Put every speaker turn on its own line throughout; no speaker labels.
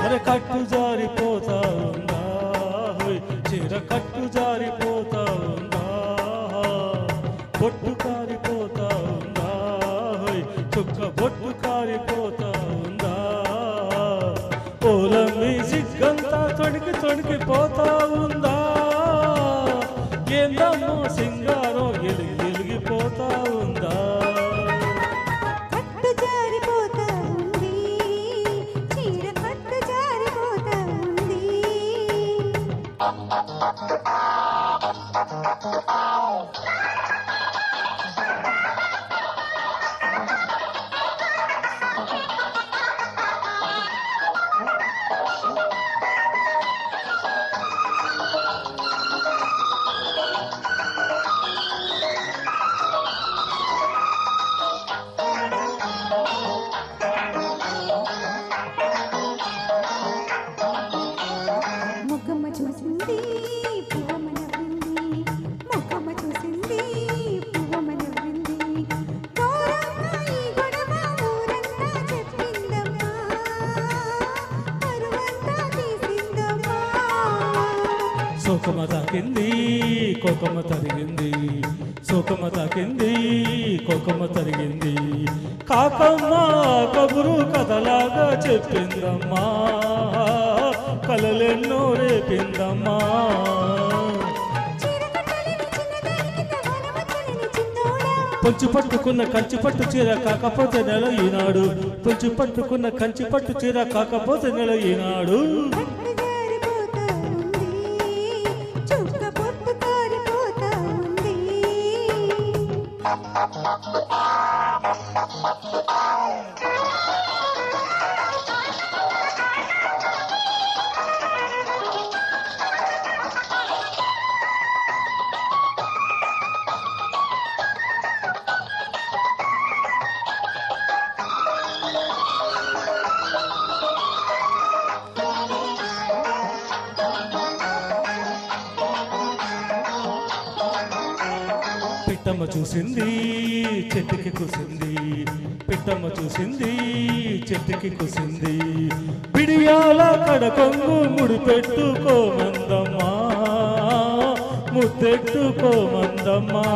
అరే కట్టు జారిపోతా ఉందా హోయ్ చీర కట్టు జారిపోతా ఉందా బొట్టు కారిపోతా ఉందా హోయ్ చుక్క బొట్టు కారిపోతా ఉందా పూలమ్మి సిగ్గంతా తొణికిపోతా ఉందా ఏందమ్మో సింగారం ఎలిగిపోతా ఉందా
కట్టు జారిపోతా ఉంది చీర కట్టు జారిపోతా ఉంది మొగ్గమ్మ చూసింది పువ్వమ్మ నవ్వింది మొగ్గమ్మ చూసింది పువ్వమ్మ నవ్వింది దూరంగా ఈ గొడవ ఊరంతా చెప్పిందమ్మా పరువంతా తీసిందమ్మా
సోకమ తాకింది కోకమ తరిగింది సోకమ తాకింది కోకమ తరిగింది కాకమ్మ కబురు కథలాగా చెప్పిందమ్మా కలలెన్నో రేపిందమ్మా పొంచి పట్టుకున్న కంచి పట్టు చీర కాకపోతే నెల ఈనాడు పొంచి పట్టుకున్న కంచి పట్టు చీర కాకపోతే నెల ఈనాడు పిట్టమ్మ చూసింది చెట్టుకి కుసింది పిట్టమ్మ చూసింది చెట్టుకి కుసింది పిడియాల కడకొంగు ముడిపెట్టుకోమందమ్మా ముద్దెట్టుకోమందమ్మా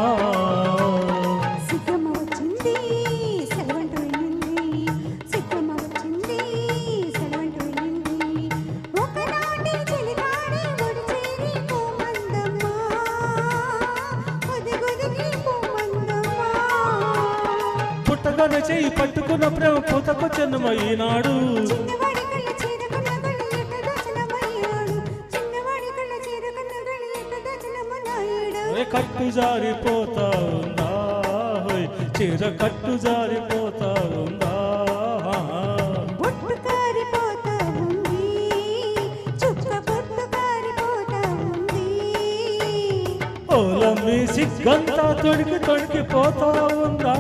పుట్టగానే చెయ్యి పట్టుకున్న ప్రేమ పూతకొచ్చన్నమ్మ ఈనాడు కట్టు జారిపోతా ఉందా హోయ్ చీర కట్టు జారిపోతా ఉందా
బొట్టు కారిపోతా ఉంది చుక్క బొట్టు కారిపోతా ఉంది
ఓలమ్మి సిగ్గంతా తొడికిపోతా ఉందా